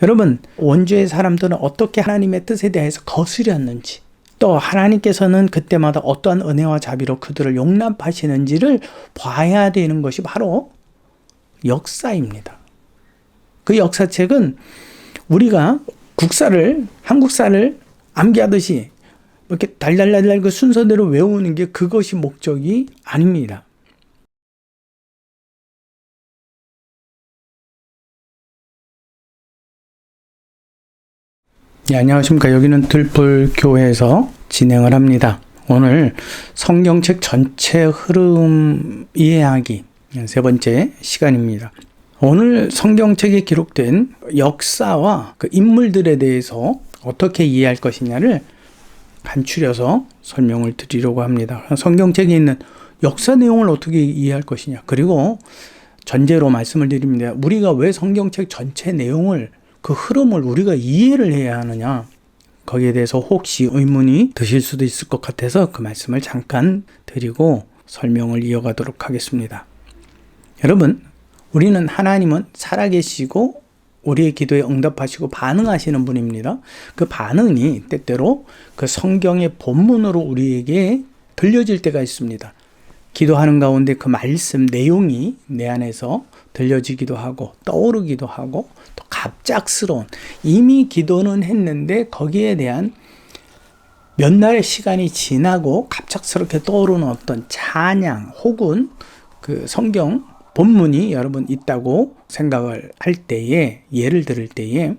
여러분, 원주의 사람들은 어떻게 하나님의 뜻에 대해서 거스렸는지, 또 하나님께서는 그때마다 어떠한 은혜와 자비로 그들을 용납하시는지를 봐야 되는 것이 바로 역사입니다. 그 역사책은 우리가 한국사를 암기하듯이 이렇게 달달달달 그 순서대로 외우는 게 그것이 목적이 아닙니다. 네, 안녕하십니까. 여기는 들불교회에서 진행을 합니다. 오늘 성경책 전체 흐름 이해하기 세 번째 시간입니다. 오늘 성경책에 기록된 역사와 그 인물들에 대해서 어떻게 이해할 것이냐를 간추려서 설명을 드리려고 합니다. 성경책에 있는 역사 내용을 어떻게 이해할 것이냐, 그리고 전제로 말씀을 드립니다. 우리가 왜 성경책 전체 내용을, 그 흐름을 우리가 이해를 해야 하느냐, 거기에 대해서 혹시 의문이 드실 수도 있을 것 같아서 그 말씀을 잠깐 드리고 설명을 이어가도록 하겠습니다. 여러분, 우리는 하나님은 살아계시고 우리의 기도에 응답하시고 반응하시는 분입니다. 그 반응이 때때로 그 성경의 본문으로 우리에게 들려질 때가 있습니다. 기도하는 가운데 그 말씀 내용이 내 안에서 들려지기도 하고 떠오르기도 하고, 또 갑작스러운, 이미 기도는 했는데 거기에 대한 몇 날의 시간이 지나고 갑작스럽게 떠오르는 어떤 찬양 혹은 그 성경 본문이 여러분 있다고 생각을 할 때에, 예를 들을 때에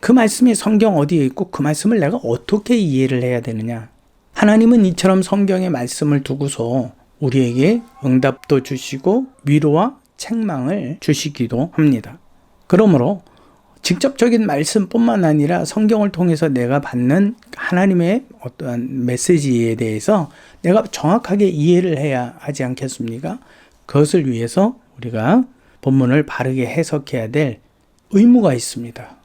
그 말씀이 성경 어디에 있고 그 말씀을 내가 어떻게 이해를 해야 되느냐. 하나님은 이처럼 성경의 말씀을 두고서 우리에게 응답도 주시고 위로와 책망을 주시기도 합니다. 그러므로 직접적인 말씀뿐만 아니라 성경을 통해서 내가 받는 하나님의 어떠한 메시지에 대해서 내가 정확하게 이해를 해야 하지 않겠습니까? 그것을 위해서 우리가 본문을 바르게 해석해야 될 의무가 있습니다.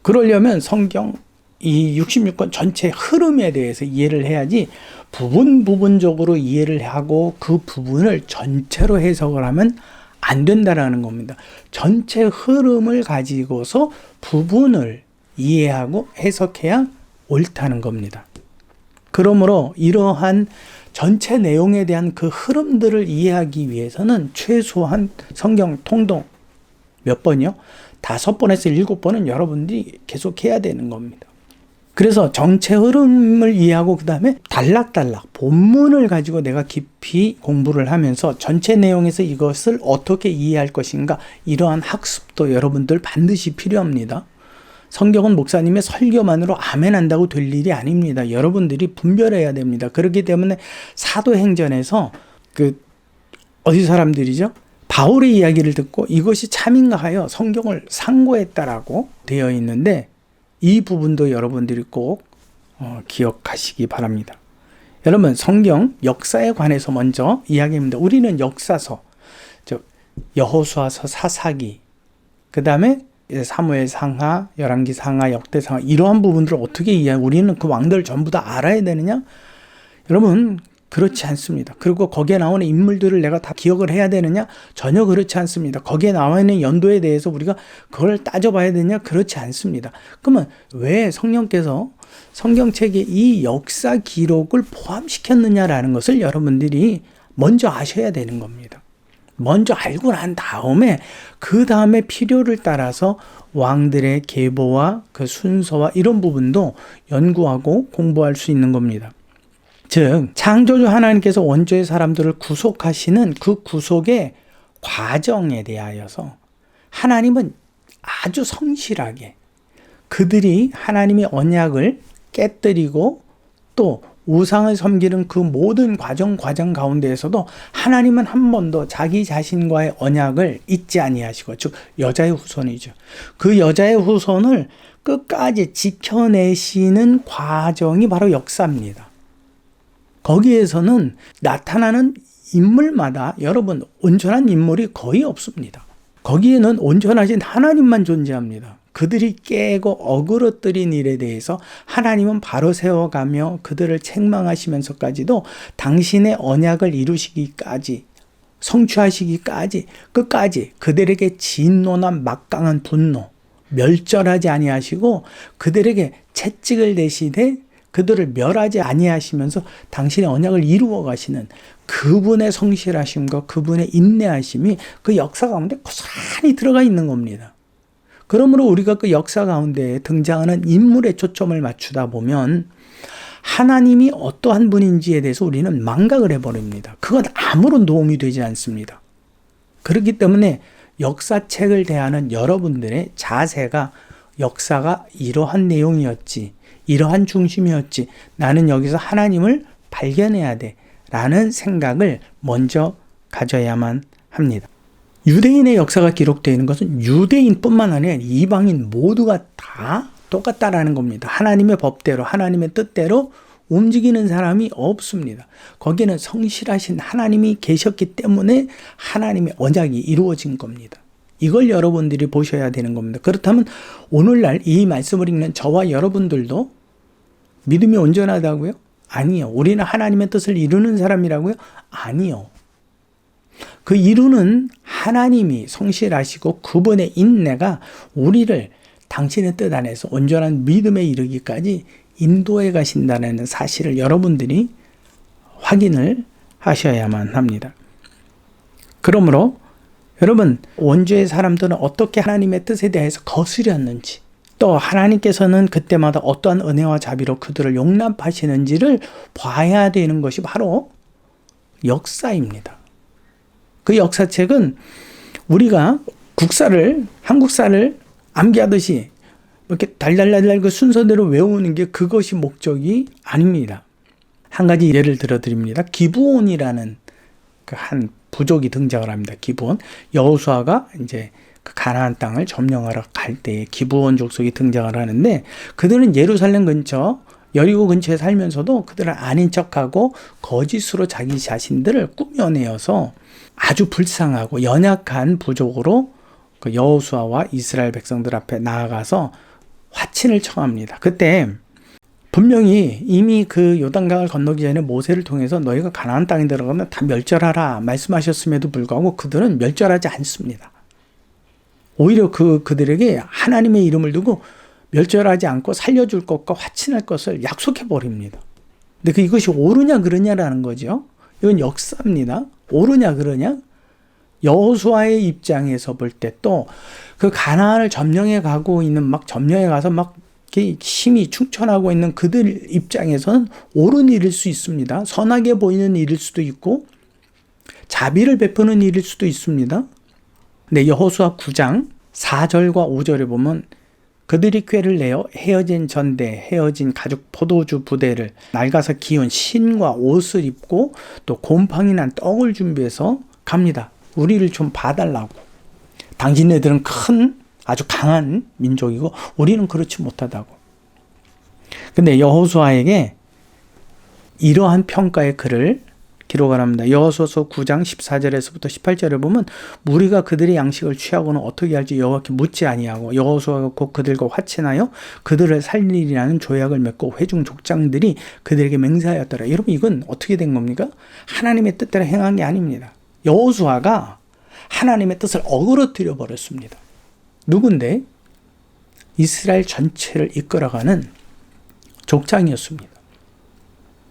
그러려면 성경 이 66권 전체 흐름에 대해서 이해를 해야지, 부분적으로 이해를 하고 그 부분을 전체로 해석을 하면 안 된다라는 겁니다. 전체 흐름을 가지고서 부분을 이해하고 해석해야 옳다는 겁니다. 그러므로 이러한 전체 내용에 대한 그 흐름들을 이해하기 위해서는 최소한 성경 통독 몇 번이요? 5번에서 7번은 여러분들이 계속 해야 되는 겁니다. 그래서 전체 흐름을 이해하고 그 다음에 단락단락 본문을 가지고 내가 깊이 공부를 하면서 전체 내용에서 이것을 어떻게 이해할 것인가, 이러한 학습도 여러분들 반드시 필요합니다. 성경은 목사님의 설교만으로 아멘 한다고 될 일이 아닙니다. 여러분들이 분별해야 됩니다. 그렇기 때문에 사도행전에서 어디 사람들이죠? 바울의 이야기를 듣고 이것이 참인가 하여 성경을 상고했다라고 되어 있는데, 이 부분도 여러분들이 꼭 기억하시기 바랍니다. 여러분, 성경 역사에 관해서 먼저 이야기합니다. 우리는 역사서, 즉 여호수아서, 사사기, 그 다음에 사무엘 상하, 열왕기 상하, 역대 상하, 이러한 부분들을 어떻게 이해하고 우리는 그 왕들을 전부 다 알아야 되느냐? 여러분, 그렇지 않습니다. 그리고 거기에 나오는 인물들을 내가 다 기억을 해야 되느냐? 전혀 그렇지 않습니다. 거기에 나와 있는 연도에 대해서 우리가 그걸 따져봐야 되느냐? 그렇지 않습니다. 그러면 왜 성령께서 성경책에 이 역사 기록을 포함시켰느냐라는 것을 여러분들이 먼저 아셔야 되는 겁니다. 먼저 알고 난 다음에 그 다음에 필요를 따라서 왕들의 계보와 그 순서와 이런 부분도 연구하고 공부할 수 있는 겁니다. 즉, 창조주 하나님께서 원조의 사람들을 구속하시는 그 구속의 과정에 대하여서 하나님은 아주 성실하게 그들이 하나님의 언약을 깨뜨리고 또 우상을 섬기는 그 모든 과정 가운데에서도 하나님은 한 번도 자기 자신과의 언약을 잊지 아니하시고, 즉 여자의 후손이죠. 그 여자의 후손을 끝까지 지켜내시는 과정이 바로 역사입니다. 거기에서는 나타나는 인물마다 여러분 온전한 인물이 거의 없습니다. 거기에는 온전하신 하나님만 존재합니다. 그들이 깨고 어그러뜨린 일에 대해서 하나님은 바로 세워가며 그들을 책망하시면서까지도 당신의 언약을 이루시기까지, 성취하시기까지 끝까지 그들에게 진노나 막강한 분노, 멸절하지 아니하시고 그들에게 채찍을 대시되 그들을 멸하지 아니하시면서 당신의 언약을 이루어 가시는 그분의 성실하심과 그분의 인내하심이 그 역사 가운데 고스란히 들어가 있는 겁니다. 그러므로 우리가 그 역사 가운데 등장하는 인물에 초점을 맞추다 보면 하나님이 어떠한 분인지에 대해서 우리는 망각을 해버립니다. 그건 아무런 도움이 되지 않습니다. 그렇기 때문에 역사책을 대하는 여러분들의 자세가 역사가 이러한 내용이었지, 이러한 중심이었지, 나는 여기서 하나님을 발견해야 돼 라는 생각을 먼저 가져야만 합니다. 유대인의 역사가 기록되어 있는 것은 유대인뿐만 아니라 이방인 모두가 다 똑같다라는 겁니다. 하나님의 법대로, 하나님의 뜻대로 움직이는 사람이 없습니다. 거기는 성실하신 하나님이 계셨기 때문에 하나님의 언약이 이루어진 겁니다. 이걸 여러분들이 보셔야 되는 겁니다. 그렇다면 오늘날 이 말씀을 읽는 저와 여러분들도 믿음이 온전하다고요? 아니요. 우리는 하나님의 뜻을 이루는 사람이라고요? 아니요. 그 이루는 하나님이 성실하시고 그분의 인내가 우리를 당신의 뜻 안에서 온전한 믿음에 이르기까지 인도해 가신다는 사실을 여러분들이 확인을 하셔야만 합니다. 그러므로 여러분, 원주의 사람들은 어떻게 하나님의 뜻에 대해서 거스렸는지, 또 하나님께서는 그때마다 어떠한 은혜와 자비로 그들을 용납하시는지를 봐야 되는 것이 바로 역사입니다. 그 역사책은 우리가 한국사를 암기하듯이 이렇게 달달달달 그 순서대로 외우는 게 그것이 목적이 아닙니다. 한 가지 예를 들어 드립니다. 기브온이라는 그 한 부족이 등장을 합니다. 기브온. 여호수아가 이제 그 가나안 땅을 점령하러 갈 때 기브온 족속이 등장을 하는데 그들은 예루살렘 근처 여리고 근처에 살면서도 그들은 아닌 척하고 거짓으로 자기 자신들을 꾸며내어서 아주 불쌍하고 연약한 부족으로 그 여호수아와 이스라엘 백성들 앞에 나아가서 화친을 청합니다. 그때 분명히 이미 그 요단강을 건너기 전에 모세를 통해서 너희가 가나안 땅에 들어가면 다 멸절하라 말씀하셨음에도 불구하고 그들은 멸절하지 않습니다. 오히려 그들에게 하나님의 이름을 두고 멸절하지 않고 살려줄 것과 화친할 것을 약속해 버립니다. 근데 이것이 옳으냐 그러냐라는 거죠. 이건 역사입니다. 옳으냐 그러냐? 여호수아의 입장에서 볼 때 또 그 가나안을 점령해 가고 있는 막 점령해 가서 막 힘이 충천하고 있는 그들 입장에서는 옳은 일일 수 있습니다. 선하게 보이는 일일 수도 있고 자비를 베푸는 일일 수도 있습니다. 근데 여호수아 9장 4절과 5절에 보면 그들이 꾀를 내어 헤어진 전대, 헤어진 가죽 포도주 부대를 낡아서 기운 신과 옷을 입고 또 곰팡이 난 떡을 준비해서 갑니다. 우리를 좀 봐달라고. 당신네들은 큰 아주 강한 민족이고 우리는 그렇지 못하다고. 근데 여호수아에게 이러한 평가의 글을 기록을 합니다. 여호수아서 9장 14절에서부터 18절에 보면 무리가 그들의 양식을 취하고는 어떻게 할지 여호와께 묻지 아니하고 여호수아가 곧 그들과 화친하여 그들을 살리리라는 조약을 맺고 회중 족장들이 그들에게 맹세하였더라. 여러분 이건 어떻게 된 겁니까? 하나님의 뜻대로 행한 게 아닙니다. 여호수아가 하나님의 뜻을 어그러뜨려 버렸습니다. 누군데? 이스라엘 전체를 이끌어가는 족장이었습니다.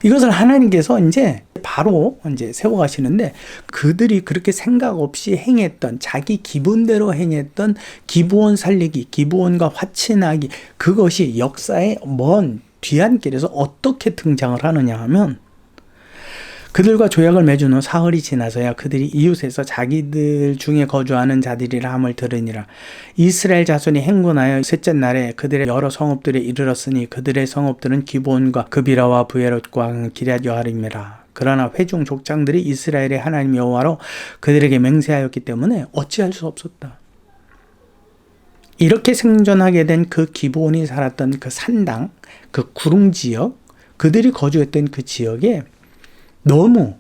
이것을 하나님께서 이제 바로 세워가시는데 그들이 그렇게 생각 없이 행했던 자기 기분대로 행했던 기브온 살리기, 기브온과 화친하기 그것이 역사의 먼 뒤안길에서 어떻게 등장을 하느냐 하면 그들과 조약을 맺은 후 사흘이 지나서야 그들이 이웃에서 자기들 중에 거주하는 자들이라 함을 들으니라. 이스라엘 자손이 행군하여 셋째 날에 그들의 여러 성읍들에 이르렀으니 그들의 성읍들은 기브온과 그비라와 브에롯과 기럇 여아림이라. 그러나 회중 족장들이 이스라엘의 하나님 여호와로 그들에게 맹세하였기 때문에 어찌할 수 없었다. 이렇게 생존하게 된 그 기브온이 살았던 그 산당, 그 구릉 지역, 그들이 거주했던 그 지역에 너무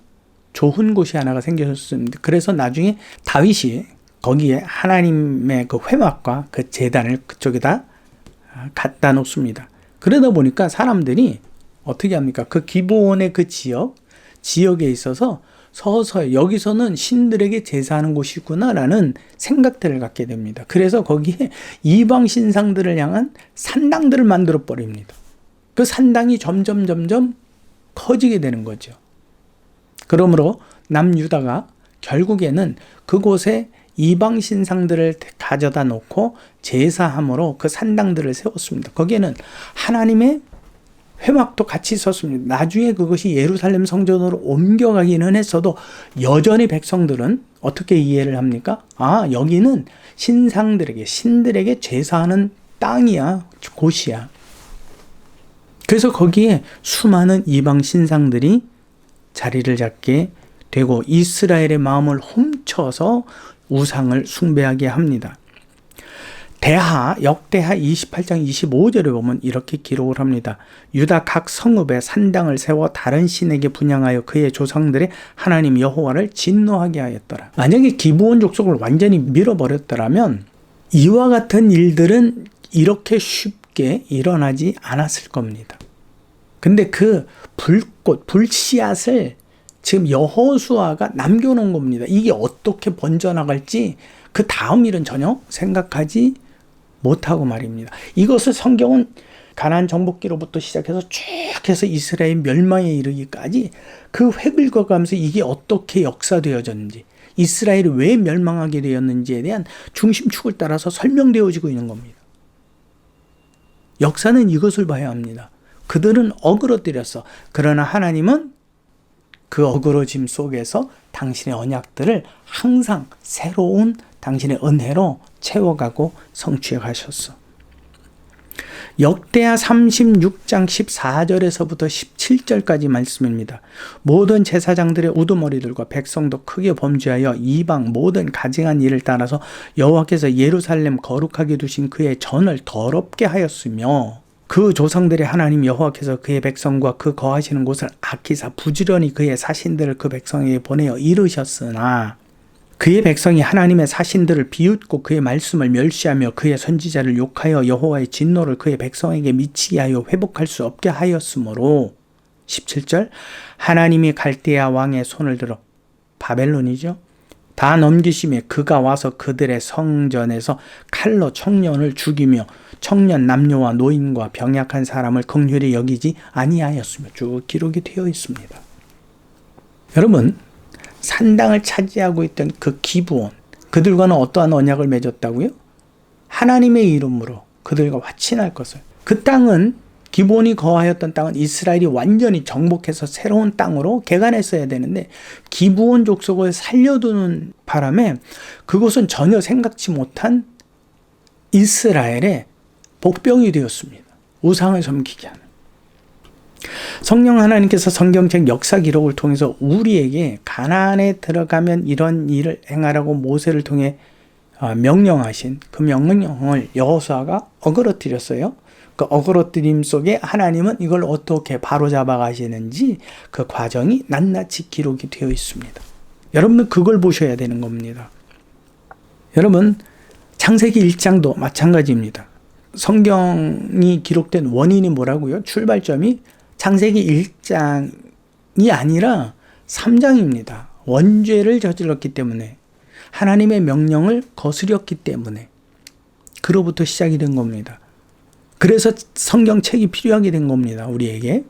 좋은 곳이 하나가 생겼습니다. 그래서 나중에 다윗이 거기에 하나님의 그 회막과 그 제단을 그쪽에다 갖다 놓습니다. 그러다 보니까 사람들이 어떻게 합니까? 그 기브온의 그 지역에 있어서 서서히 여기서는 신들에게 제사하는 곳이구나라는 생각들을 갖게 됩니다. 그래서 거기에 이방 신상들을 향한 산당들을 만들어 버립니다. 그 산당이 점점 커지게 되는 거죠. 그러므로 남유다가 결국에는 그곳에 이방 신상들을 가져다 놓고 제사함으로 그 산당들을 세웠습니다. 거기에는 하나님의 회막도 같이 있었습니다. 나중에 그것이 예루살렘 성전으로 옮겨가기는 했어도 여전히 백성들은 어떻게 이해를 합니까? 아, 여기는 신상들에게, 신들에게 제사하는 땅이야, 곳이야. 그래서 거기에 수많은 이방 신상들이 자리를 잡게 되고 이스라엘의 마음을 훔쳐서 우상을 숭배하게 합니다. 역대하 28장 25절에 보면 이렇게 기록을 합니다. 유다 각 성읍에 산당을 세워 다른 신에게 분향하여 그의 조상들의 하나님 여호와를 진노하게 하였더라. 만약에 기브온 족속을 완전히 밀어버렸더라면 이와 같은 일들은 이렇게 쉽게 일어나지 않았을 겁니다. 근데 그 불씨앗을 지금 여호수아가 남겨놓은 겁니다. 이게 어떻게 번져나갈지 그 다음 일은 전혀 생각하지 못하고 말입니다. 이것을 성경은 가나안 정복기로부터 시작해서 쭉 해서 이스라엘 멸망에 이르기까지 그 획을 그어가면서 이게 어떻게 역사되어졌는지, 이스라엘이 왜 멸망하게 되었는지에 대한 중심축을 따라서 설명되어지고 있는 겁니다. 역사는 이것을 봐야 합니다. 그들은 어그러뜨렸어. 그러나 하나님은 그 어그러짐 속에서 당신의 언약들을 항상 새로운 당신의 은혜로 채워가고 성취해 가셨어. 역대하 36장 14절에서부터 17절까지 말씀입니다. 모든 제사장들의 우두머리들과 백성도 크게 범죄하여 이방 모든 가증한 일을 따라서 여호와께서 예루살렘 거룩하게 두신 그의 전을 더럽게 하였으며 그 조상들의 하나님 여호와께서 그의 백성과 그 거하시는 곳을 아끼사 부지런히 그의 사신들을 그 백성에게 보내어 이르셨으나 그의 백성이 하나님의 사신들을 비웃고 그의 말씀을 멸시하며 그의 선지자를 욕하여 여호와의 진노를 그의 백성에게 미치게 하여 회복할 수 없게 하였으므로 17절 하나님이 갈대아 왕의 손을 들어 바벨론이죠. 다 넘기심에 그가 와서 그들의 성전에서 칼로 청년을 죽이며 청년 남녀와 노인과 병약한 사람을 긍휼히 여기지 아니하였으며 쭉 기록이 되어 있습니다. 여러분, 산당을 차지하고 있던 그 기브온, 그들과는 어떠한 언약을 맺었다고요? 하나님의 이름으로 그들과 화친할 것을. 그 땅은, 기브온이 거하였던 땅은 이스라엘이 완전히 정복해서 새로운 땅으로 개간했어야 되는데 기브온 족속을 살려두는 바람에 그곳은 전혀 생각지 못한 이스라엘의 복병이 되었습니다. 우상을 섬기게 하는. 성령 하나님께서 성경책 역사 기록을 통해서 우리에게 가나안에 들어가면 이런 일을 행하라고 모세를 통해 명령하신 그 명령을 여호수아가 어그러뜨렸어요. 그 어그러뜨림 속에 하나님은 이걸 어떻게 바로잡아 가시는지 그 과정이 낱낱이 기록이 되어 있습니다. 여러분은 그걸 보셔야 되는 겁니다. 여러분, 창세기 1장도 마찬가지입니다. 성경이 기록된 원인이 뭐라고요? 출발점이 창세기 1장이 아니라 3장입니다. 원죄를 저질렀기 때문에, 하나님의 명령을 거스렸기 때문에 그로부터 시작이 된 겁니다. 그래서 성경책이 필요하게 된 겁니다. 우리에게.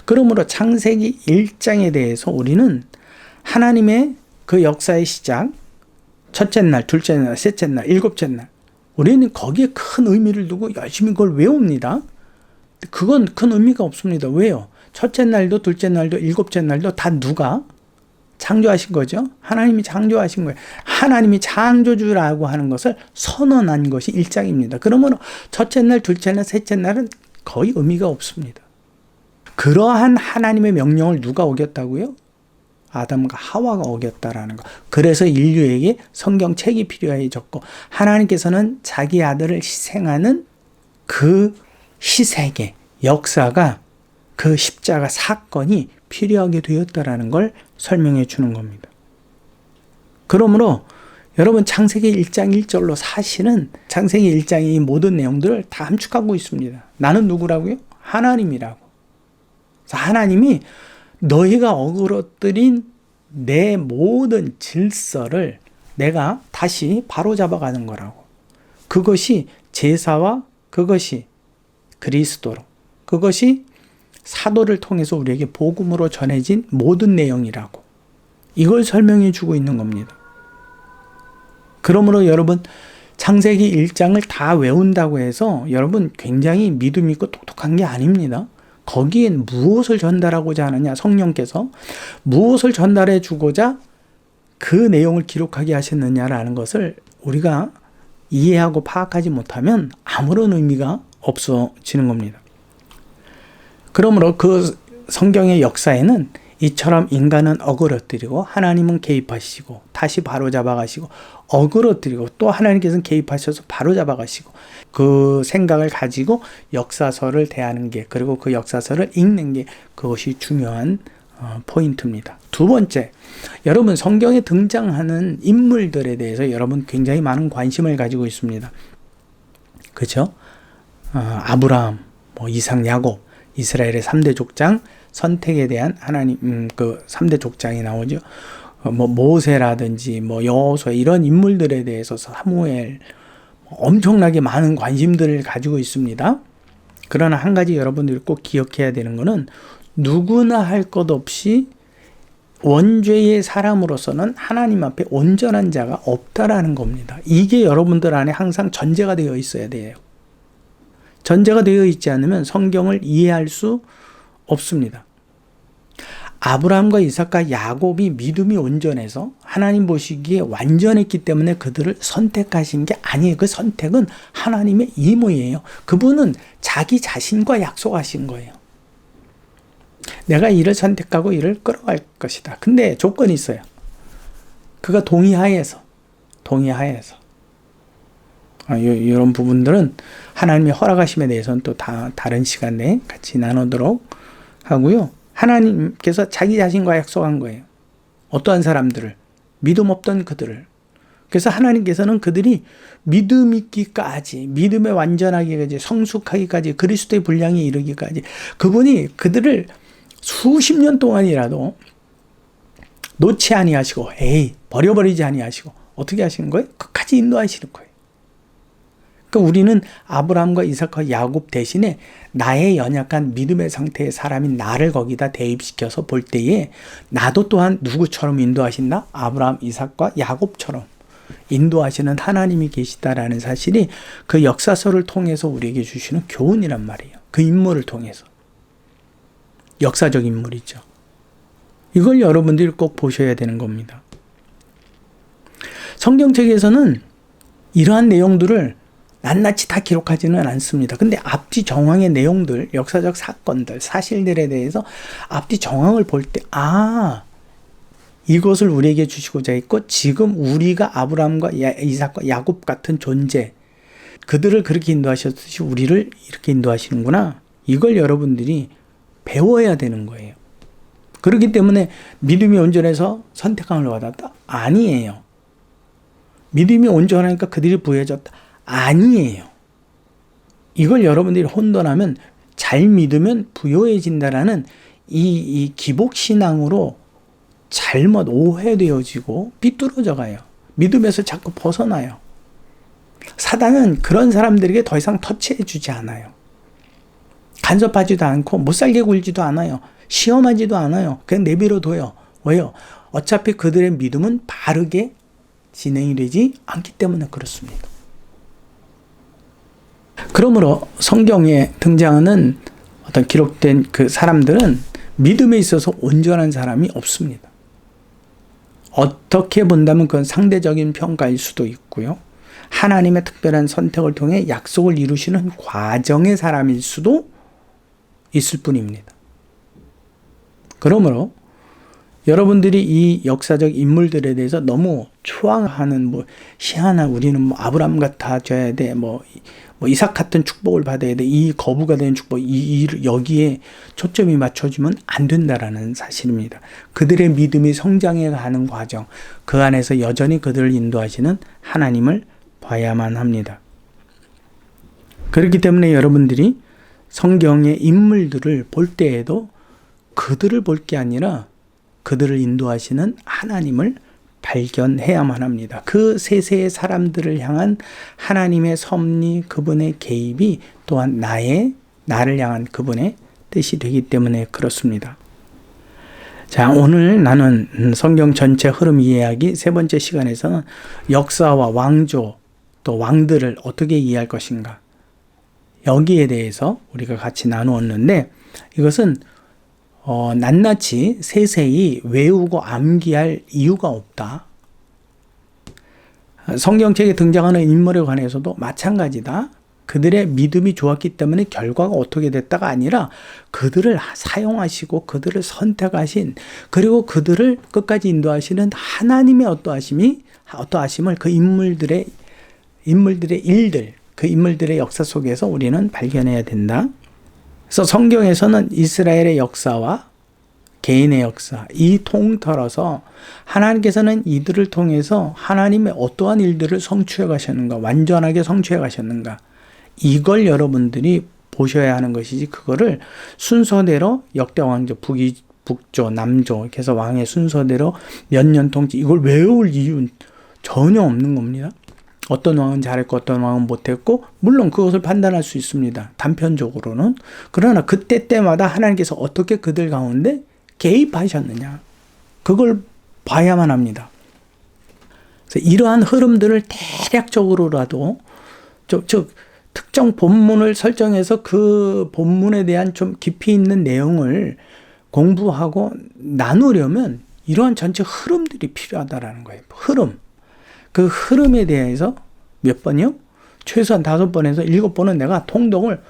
그러므로 창세기 1장에 대해서 우리는 하나님의 그 역사의 시작, 첫째 날, 둘째 날, 셋째 날, 일곱째 날, 우리는 거기에 큰 의미를 두고 열심히 그걸 외웁니다. 그건 큰 의미가 없습니다. 왜요? 첫째 날도 둘째 날도 일곱째 날도 다 누가 창조하신 거죠? 하나님이 창조하신 거예요. 하나님이 창조주라고 하는 것을 선언한 것이 1장입니다. 그러므로 첫째 날, 둘째 날, 셋째 날은 거의 의미가 없습니다. 그러한 하나님의 명령을 누가 어겼다고요? 아담과 하와가 어겼다라는 것. 그래서 인류에게 성경책이 필요해졌고 하나님께서는 자기 아들을 희생하는 그 희생의 역사가, 그 십자가 사건이 필요하게 되었다라는 걸 설명해 주는 겁니다. 그러므로 여러분, 창세기 1장 1절로 사실은 창세기 1장의 이 모든 내용들을 다 함축하고 있습니다. 나는 누구라고요? 하나님이라고. 하나님이 너희가 어그러뜨린 내 모든 질서를 내가 다시 바로잡아가는 거라고. 그것이 제사와 그것이 그리스도로, 그것이 사도를 통해서 우리에게 복음으로 전해진 모든 내용이라고. 이걸 설명해 주고 있는 겁니다. 그러므로 여러분, 창세기 1장을 다 외운다고 해서 여러분 굉장히 믿음 있고 똑똑한 게 아닙니다. 거기엔 무엇을 전달하고자 하느냐, 성령께서 무엇을 전달해 주고자 그 내용을 기록하게 하셨느냐라는 것을 우리가 이해하고 파악하지 못하면 아무런 의미가 없어지는 겁니다. 그러므로 그 성경의 역사에는 이처럼 인간은 어그러뜨리고 하나님은 개입하시고 다시 바로잡아가시고 어그러뜨리고 또 하나님께서는 개입하셔서 바로잡아가시고 그 생각을 가지고 역사서를 대하는 게, 그리고 그 역사서를 읽는 게, 그것이 중요한 포인트입니다. 두 번째, 여러분 성경에 등장하는 인물들에 대해서 여러분 굉장히 많은 관심을 가지고 있습니다. 그렇죠? 아브라함, 이삭, 야곱, 이스라엘의 3대 족장, 선택에 대한 하나님 그 3대 족장이 나오죠. 모세라든지 여호수아, 이런 인물들에 대해서 사무엘, 엄청나게 많은 관심들을 가지고 있습니다. 그러나 한 가지 여러분들이 꼭 기억해야 되는 것은 누구나 할 것 없이 원죄의 사람으로서는 하나님 앞에 온전한 자가 없다라는 겁니다. 이게 여러분들 안에 항상 전제가 되어 있어야 돼요. 전제가 되어 있지 않으면 성경을 이해할 수 없습니다. 아브라함과 이삭과 야곱이 믿음이 온전해서 하나님 보시기에 완전했기 때문에 그들을 선택하신 게 아니에요. 그 선택은 하나님의 임의예요. 그분은 자기 자신과 약속하신 거예요. 내가 이를 선택하고 이를 끌어갈 것이다. 근데 조건이 있어요. 그가 동의하에서. 이런 부분들은 하나님의 허락하심에 대해서는 또 다른 시간에 같이 나누도록 하고요. 하나님께서 자기 자신과 약속한 거예요. 어떠한 사람들을, 믿음 없던 그들을. 그래서 하나님께서는 그들이 믿음 있기까지, 믿음에 완전하기까지, 성숙하기까지, 그리스도의 분량에 이르기까지 그분이 그들을 수십 년 동안이라도 놓지 아니하시고 버려버리지 아니하시고 어떻게 하시는 거예요? 끝까지 인도하시는 거예요. 그러니까 우리는 아브라함과 이삭과 야곱 대신에 나의 연약한 믿음의 상태의 사람인 나를 거기다 대입시켜서 볼 때에 나도 또한 누구처럼 인도하신다? 아브라함, 이삭과 야곱처럼 인도하시는 하나님이 계시다라는 사실이 그 역사서를 통해서 우리에게 주시는 교훈이란 말이에요. 그 인물을 통해서. 역사적 인물이죠. 이걸 여러분들이 꼭 보셔야 되는 겁니다. 성경책에서는 이러한 내용들을 낱낱이 다 기록하지는 않습니다. 근데 앞뒤 정황의 내용들, 역사적 사건들, 사실들에 대해서 앞뒤 정황을 볼 때, 이것을 우리에게 주시고자 했고, 지금 우리가 아브라함과 이삭과 야곱 같은 존재, 그들을 그렇게 인도하셨듯이 우리를 이렇게 인도하시는구나. 이걸 여러분들이 배워야 되는 거예요. 그렇기 때문에 믿음이 온전해서 선택함을 받았다? 아니에요. 믿음이 온전하니까 그들이 부여졌다? 아니에요. 이걸 여러분들이 혼돈하면, 잘 믿으면 부요해진다라는 이 기복신앙으로 잘못 오해되어지고 삐뚤어져 가요. 믿음에서 자꾸 벗어나요. 사단은 그런 사람들에게 더 이상 터치해 주지 않아요. 간섭하지도 않고 못살게 굴지도 않아요. 시험하지도 않아요. 그냥 내버려둬요. 왜요? 어차피 그들의 믿음은 바르게 진행이 되지 않기 때문에 그렇습니다. 그러므로 성경에 등장하는 어떤 기록된 그 사람들은 믿음에 있어서 온전한 사람이 없습니다. 어떻게 본다면 그건 상대적인 평가일 수도 있고요. 하나님의 특별한 선택을 통해 약속을 이루시는 과정의 사람일 수도 있을 뿐입니다. 그러므로 여러분들이 이 역사적 인물들에 대해서 너무 추앙하는, 희한한, 우리는 아브라함 같아져야 돼, 이삭 같은 축복을 받아야 돼, 이 거부가 되는 축복, 여기에 초점이 맞춰지면 안 된다라는 사실입니다. 그들의 믿음이 성장해 가는 과정, 그 안에서 여전히 그들을 인도하시는 하나님을 봐야만 합니다. 그렇기 때문에 여러분들이 성경의 인물들을 볼 때에도 그들을 볼 게 아니라 그들을 인도하시는 하나님을 발견해야만 합니다. 그 세세의 사람들을 향한 하나님의 섭리, 그분의 개입이 또한 나를 향한 그분의 뜻이 되기 때문에 그렇습니다. 자, 오늘 나는 성경 전체 흐름 이해하기 세 번째 시간에서는 역사와 왕조, 또 왕들을 어떻게 이해할 것인가, 여기에 대해서 우리가 같이 나누었는데, 이것은 낱낱이 세세히 외우고 암기할 이유가 없다. 성경책에 등장하는 인물에 관해서도 마찬가지다. 그들의 믿음이 좋았기 때문에 결과가 어떻게 됐다가 아니라 그들을 사용하시고 그들을 선택하신, 그리고 그들을 끝까지 인도하시는 하나님의 어떠하심을 그 인물들의 일들, 그 인물들의 역사 속에서 우리는 발견해야 된다. 그래서 성경에서는 이스라엘의 역사와 개인의 역사, 이 통틀어서 하나님께서는 이들을 통해서 하나님의 어떠한 일들을 성취해 가셨는가, 완전하게 성취해 가셨는가, 이걸 여러분들이 보셔야 하는 것이지, 그거를 순서대로 역대 왕조, 북조, 남조, 그래서 왕의 순서대로 몇 년 통치, 이걸 외울 이유는 전혀 없는 겁니다. 어떤 왕은 잘했고 어떤 왕은 못했고, 물론 그것을 판단할 수 있습니다, 단편적으로는. 그러나 그때마다 하나님께서 어떻게 그들 가운데 개입하셨느냐, 그걸 봐야만 합니다. 그래서 이러한 흐름들을 대략적으로라도 특정 본문을 설정해서 그 본문에 대한 좀 깊이 있는 내용을 공부하고 나누려면 이러한 전체 흐름들이 필요하다라는 거예요. 흐름. 그 흐름에 대해서 몇 번이요? 최소한 5번에서 7번은 내가 통독을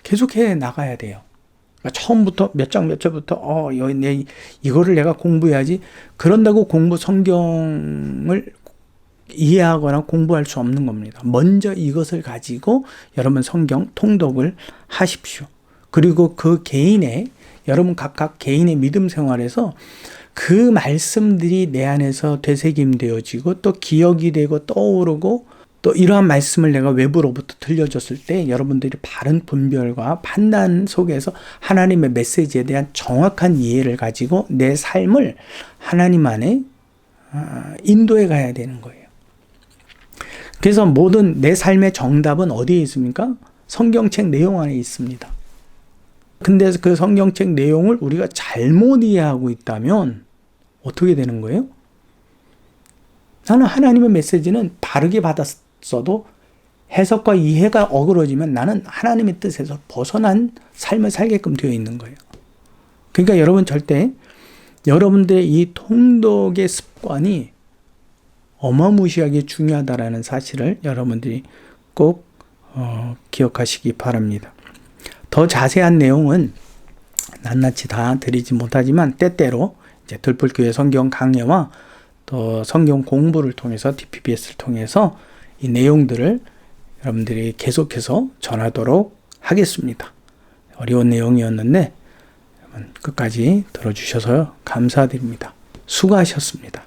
계속해 나가야 돼요. 그러니까 처음부터 몇 장 몇 절부터 이거를 내가 공부해야지, 그런다고 성경을 이해하거나 공부할 수 없는 겁니다. 먼저 이것을 가지고 여러분 성경 통독을 하십시오. 그리고 그 여러분 각각 개인의 믿음 생활에서 그 말씀들이 내 안에서 되새김되어지고 또 기억이 되고 떠오르고, 또 이러한 말씀을 내가 외부로부터 들려줬을 때 여러분들이 바른 분별과 판단 속에서 하나님의 메시지에 대한 정확한 이해를 가지고 내 삶을 하나님 안에 인도해 가야 되는 거예요. 그래서 모든 내 삶의 정답은 어디에 있습니까? 성경책 내용 안에 있습니다. 근데 그 성경책 내용을 우리가 잘못 이해하고 있다면 어떻게 되는 거예요? 나는 하나님의 메시지는 바르게 받았어도 해석과 이해가 어그러지면 나는 하나님의 뜻에서 벗어난 삶을 살게끔 되어 있는 거예요. 그러니까 여러분 절대 여러분들의 이 통독의 습관이 어마무시하게 중요하다라는 사실을 여러분들이 꼭 기억하시기 바랍니다. 더 자세한 내용은 낱낱이 다 드리지 못하지만 때때로 이제 들풀교회 성경 강해와 또 성경 공부를 통해서 DPBS를 통해서 이 내용들을 여러분들이 계속해서 전하도록 하겠습니다. 어려운 내용이었는데 끝까지 들어주셔서 감사드립니다. 수고하셨습니다.